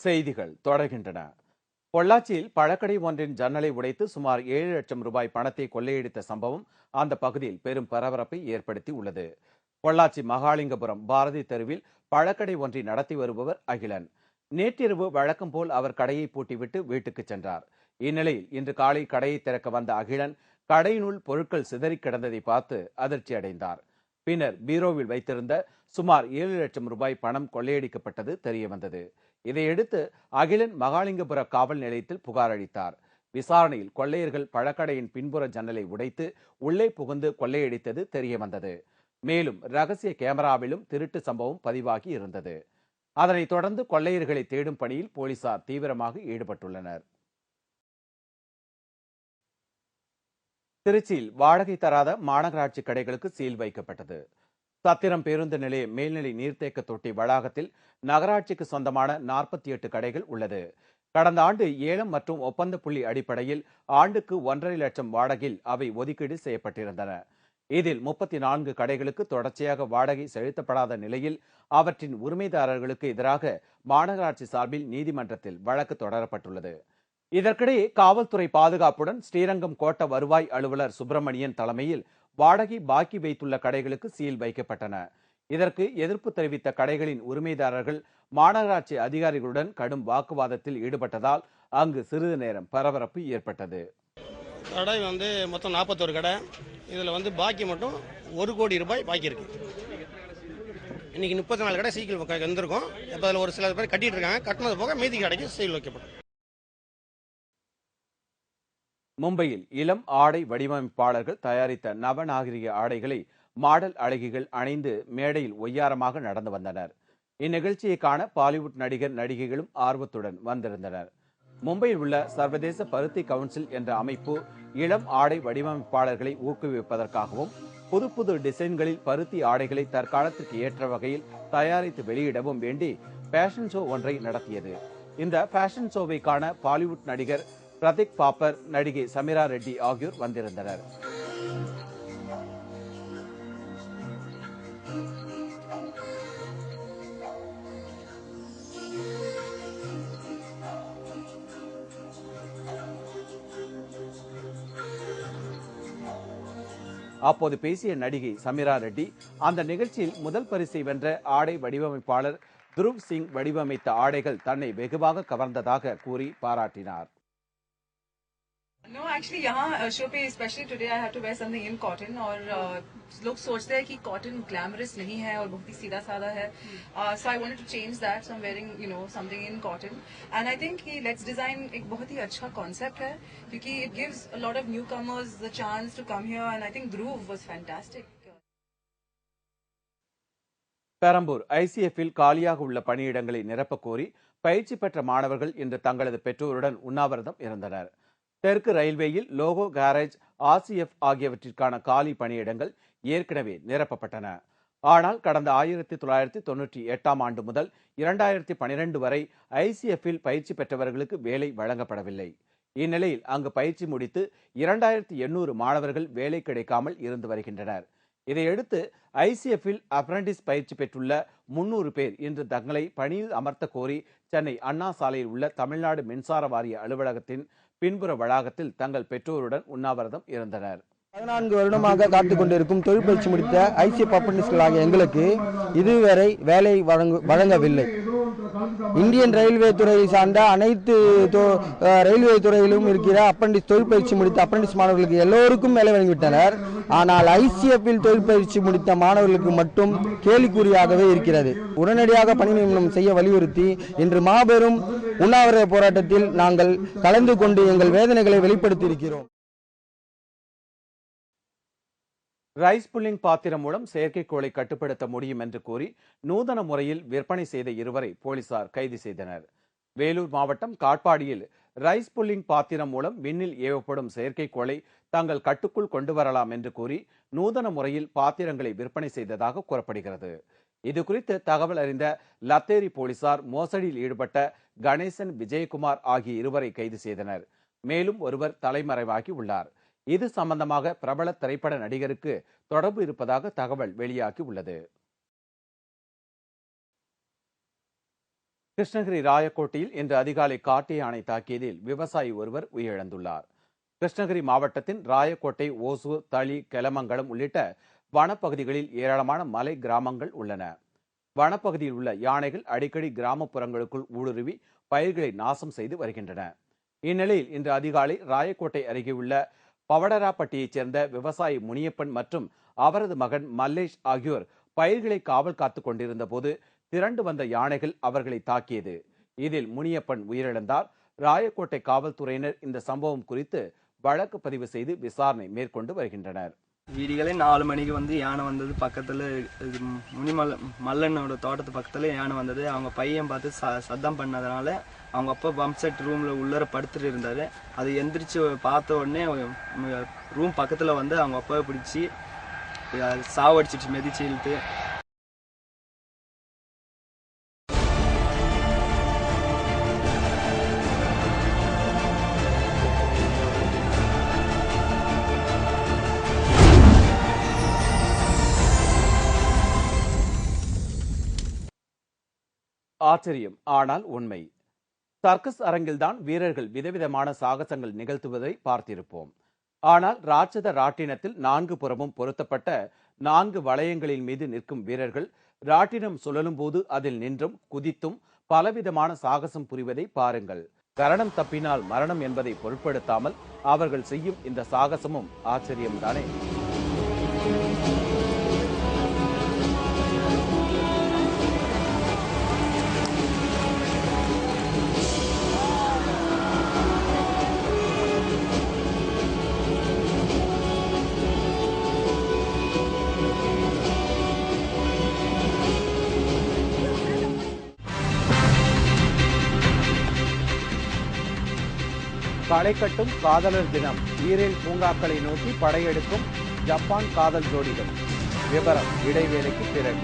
செய்திகள் தொடர்கின்றன. பொள்ளாச்சியில் பழக்கடை ஒன்றின் ஜன்னலை உடைத்து சுமார் 7 லட்சம் ரூபாய் பணத்தை கொள்ளையடித்த சம்பவம் அந்த பகுதியில் பெரும் பரபரப்பை ஏற்படுத்தி உள்ளது. பொள்ளாச்சி மகாலிங்கபுரம் பாரதி தெருவில் பழக்கடை ஒன்றை நடத்தி வருபவர் அகிலன். நேற்றிரவு வழக்கம் போல் அவர் கடையை பூட்டிவிட்டு வீட்டுக்கு சென்றார். இந்நிலையில் இன்று காலை கடையை திறக்க வந்த அகிலன் கடையினுள் பொருட்கள் சிதறி கிடந்ததை பார்த்து அதிர்ச்சி அடைந்தார். பின்னர் பீரோவில் வைத்திருந்த சுமார் 7 லட்சம் ரூபாய் பணம் கொள்ளையடிக்கப்பட்டது தெரியவந்தது. இதையடுத்து அகிலன் மகாலிங்கபுர காவல் நிலையத்தில் புகார் அளித்தார். விசாரணையில் கொள்ளையர்கள் பழக்கடையின் பின்புற ஜன்னலை உடைத்து உள்ளே புகுந்து கொள்ளையடித்தது தெரியவந்தது. மேலும் ரகசிய கேமராவிலும் திருட்டு சம்பவம் பதிவாகி இருந்தது. அதனைத் தொடர்ந்து கொள்ளையர்களை தேடும் பணியில் போலீசார் தீவிரமாக ஈடுபட்டுள்ளனர். திருச்சியில் வாடகை தராத மாநகராட்சி கடைகளுக்கு சீல் வைக்கப்பட்டது. சத்திரம் பேருந்து நிலைய மேல்நிலை நீர்த்தேக்க தொட்டி வளாகத்தில் நகராட்சிக்கு சொந்தமான 48 கடைகள் உள்ளது. கடந்த ஆண்டு ஏலம் மற்றும் ஒப்பந்த புள்ளி அடிப்படையில் ஆண்டுக்கு 1.5 லட்சம் வாடகையில் அவை ஒதுக்கீடு செய்யப்பட்டிருந்தன. இதில் 34 கடைகளுக்கு தொடர்ச்சியாக வாடகை செலுத்தப்படாத நிலையில் அவற்றின் உரிமைதாரர்களுக்கு எதிராக மாநகராட்சி சார்பில் நீதிமன்றத்தில் வழக்கு தொடரப்பட்டுள்ளது. இதற்கிடையே காவல்துறை பாதுகாப்புடன் ஸ்ரீரங்கம் கோட்ட வருவாய் அலுவலர் சுப்பிரமணியன் தலைமையில் வாடகை பாக்கி வைத்துள்ள கடைகளுக்கு சீல் வைக்கப்பட்டன. இதற்கு எதிர்ப்பு தெரிவித்த கடைகளின் உரிமைதாரர்கள் மாநகராட்சி அதிகாரிகளுடன் கடும் வாக்குவாதத்தில் ஈடுபட்டதால் அங்கு சிறிது நேரம் பரபரப்பு ஏற்பட்டது. கடை மொத்தம் 41 கடை. இதில் பாக்கி மட்டும் 1 கோடி ரூபாய் பாக்கி இருக்கு. இன்னைக்கு 34 கடை சீக்கிரம் வந்திருக்கும். இப்போ அதில் ஒரு சில பேர் கட்டிட்டு இருக்காங்க. கட்டினது போக மீதி கடைக்கு சீல் வைக்கப்படும். மும்பையில் இளம் ஆடை வடிவமைப்பாளர்கள் தயாரித்த நவநாகரிக ஆடைகளை மாடல் அழகிகள் அணிந்து மேடையில் ஒய்யாரமாக நடந்து வந்தனர். இந்நிகழ்ச்சியை காண பாலிவுட் நடிகர் நடிகைகளும் ஆர்வத்துடன் வந்திருந்தனர். மும்பையில் உள்ள சர்வதேச பருத்தி கவுன்சில் என்ற அமைப்பு இளம் ஆடை வடிவமைப்பாளர்களை ஊக்குவிப்பதற்காகவும் புது புது டிசைன்களில் பருத்தி ஆடைகளை தற்காலத்திற்கு ஏற்ற வகையில் தயாரித்து வெளியிடவும் வேண்டி ஃபேஷன் ஷோ ஒன்றை நடத்தியது. இந்த ஃபேஷன் ஷோவை காண பாலிவுட் நடிகர் பிரதீக் பாப்பர், நடிகை சமீரா ரெட்டி ஆகியோர் வந்திருந்தனர். அப்போது பேசிய நடிகை சமீரா ரெட்டி அந்த நிகழ்ச்சியில் முதல் பரிசை வென்ற ஆடை வடிவமைப்பாளர் துருவ் சிங் வடிவமைத்த ஆடைகள் தன்னை வெகுவாக கவர்ந்ததாக கூறி பாராட்டினார். No, actually यहाँ शो पे specially today I have to wear something in cotton और लोग सोचते हैं कि कॉटन ग्लैमरस नहीं है और बहुत ही सीधा साधा है. So I wanted to change that. So I'm wearing something in cotton and I think कि Let's Design एक बहुत ही अच्छा concept है क्योंकि it gives a lot of newcomers the chance to come here and I think Dhruv was fantastic. Perambur ஐசிஎஃப்பில் காலியாக உள்ள பணியிடங்களை நிரப்ப கோரி பயிற்சி பெற்ற மாணவர்கள் இன்று தங்களது பெற்றோருடன் உண்ணாவிரதம் இருந்தனர். தெற்கு ரயில்வேயில் லோகோ கேரேஜ், ஆர்சிஎஃப் ஆகியவற்றிற்கான காலி பணியிடங்கள் ஏற்கனவே நிரப்பப்பட்டன. ஆனால் கடந்த 1998ஆம் ஆண்டு முதல் 2012 வரை ஐசிஎஃப்பில் பயிற்சி பெற்றவர்களுக்கு வேலை வழங்கப்படவில்லை. இந்நிலையில் அங்கு பயிற்சி முடித்து 2800 மாணவர்கள் வேலை கிடைக்காமல் இருந்து வருகின்றனர். இதையடுத்து ஐசிஎஃப்பில் அப்ரண்டிஸ் பயிற்சி பெற்றுள்ள 300 பேர் இன்று தங்களை பணியில் அமர்த்த கோரி சென்னை அண்ணா சாலையில் உள்ள தமிழ்நாடு மின்சார வாரிய அலுவலகத்தின் பின்புற வளாகத்தில் தங்கள் பெற்றோருடன் உண்ணாவிரதம் இருந்தனர். 14 வருடமாக காத்துக் கொண்டிருக்கும் தொழில் பயிற்சி முடித்த ஐசிஎஃப் அப்ரண்டிஸ்களாகிய எங்களுக்கு இதுவரை வேலை வழங்கவில்லை. இந்தியன் ரயில்வே துறையை சார்ந்த அனைத்து ரயில்வே துறையிலும் இருக்கிற அப்ரண்டிஸ் தொழில் பயிற்சி முடித்த அப்ரண்டிஸ் மாணவர்களுக்கு எல்லோருக்கும் வேலை வழங்கிவிட்டனர். ஆனால் ஐசிஎஃப்பில் தொழில் பயிற்சி முடித்த மாணவர்களுக்கு மட்டும் கேலிக்குறியாகவே இருக்கிறது. உடனடியாக பணி நியமனம் செய்ய வலியுறுத்தி இன்று மாபெரும் உண்ணாவிரத போராட்டத்தில் நாங்கள் கலந்து கொண்டு எங்கள் வேதனைகளை வெளிப்படுத்தி இருக்கிறோம். ரைஸ் புல்லிங் பாத்திரம் மூலம் செயற்கைக்கோளை கட்டுப்படுத்த முடியும் என்று கூறி நூதன முறையில் விற்பனை செய்த இருவரை போலீசார் கைது செய்தனர். வேலூர் மாவட்டம் காட்பாடியில் ரைஸ் புல்லிங் பாத்திரம் மூலம் விண்ணில் ஏவப்படும் செயற்கைக்கோளை தங்கள் கட்டுக்குள் கொண்டு வரலாம் என்று கூறி நூதன முறையில் பாத்திரங்களை விற்பனை செய்ததாக கூறப்படுகிறது. இதுகுறித்து தகவல் அறிந்த லத்தேரி போலீசார் மோசடியில் ஈடுபட்ட கணேசன், விஜயகுமார் ஆகிய இருவரை கைது செய்தனர். மேலும் ஒருவர் தலைமறைவாகி உள்ளார். இது சம்பந்தமாக பிரபல திரைப்பட நடிகருக்கு தொடர்பு இருப்பதாக தகவல் வெளியாகி உள்ளது. கிருஷ்ணகிரி ராயக்கோட்டையில் இன்று அதிகாலை காட்டு யானை தாக்கியதில் விவசாயி ஒருவர் உயிரிழந்துள்ளார். கிருஷ்ணகிரி மாவட்டத்தின் ராயக்கோட்டை, ஓசூர், தளி, கெலமங்கலம் உள்ளிட்ட வனப்பகுதிகளில் ஏராளமான மலை கிராமங்கள் உள்ளன. வனப்பகுதியில் உள்ள யானைகள் அடிக்கடி கிராமப்புறங்களுக்குள் ஊடுருவி பயிர்களை நாசம் செய்து வருகின்றன. இந்நிலையில் இன்று அதிகாலை ராயக்கோட்டை அருகே உள்ள பவடராப்பட்டியைச் சேர்ந்த விவசாயி முனியப்பன் மற்றும் அவரது மகன் மல்லேஷ் ஆகியோர் பயிர்களை காவல் காத்துக் கொண்டிருந்த போது திரண்டு வந்த யானைகள் அவர்களை தாக்கியது. இதில் முனியப்பன் உயிரிழந்தார். ராயக்கோட்டை காவல்துறையினர் இந்த சம்பவம் குறித்து வழக்கு பதிவு செய்து விசாரணை மேற்கொண்டு வருகின்றனர். வீடுகளே 4 மணிக்கு வந்து யானை வந்தது. பக்கத்தில் மல்லனோட தோட்டத்து பக்கத்தில் யானை வந்தது. அவங்க பையன் பார்த்து சத்தம் பண்ணதுனால அவங்க அப்பா பம்ப் செட் ரூமில் உள்ளர படுத்துட்டு இருந்தார். அது எந்திரிச்சு பார்த்த உடனே ரூம் பக்கத்தில் வந்து அவங்க அப்பாவை பிடிச்சி சாவடிச்சிட்டு மிதிச்சு இழுத்து. ஆச்சரியம், ஆனால் உண்மை. சர்க்கஸ் அரங்கில்தான் வீரர்கள் விதவிதமான சாகசங்கள் நிகழ்த்துவதை பார்த்திருப்போம். ஆனால் ராட்சத ராட்டினத்தில் 4 புறமும் பொருத்தப்பட்ட 4 வளையங்களின் மீது நிற்கும் வீரர்கள் ராட்டினம் சுழலும் போது அதில் நின்றும் குதித்தும் பலவிதமான சாகசம் புரிவதை பாருங்கள். கரணம் தப்பினால் மரணம் என்பதை பொருட்படுத்தாமல் அவர்கள் செய்யும் இந்த சாகசமும் ஆச்சரியம்தானே. களை கட்டும் காதலர் தினம். ஈரேல் பூங்காக்களை நோக்கி படையெடுக்கும் ஜப்பான் காதல் ஜோடிகள். விவரம் இடைவேளைக்கு பிறகு.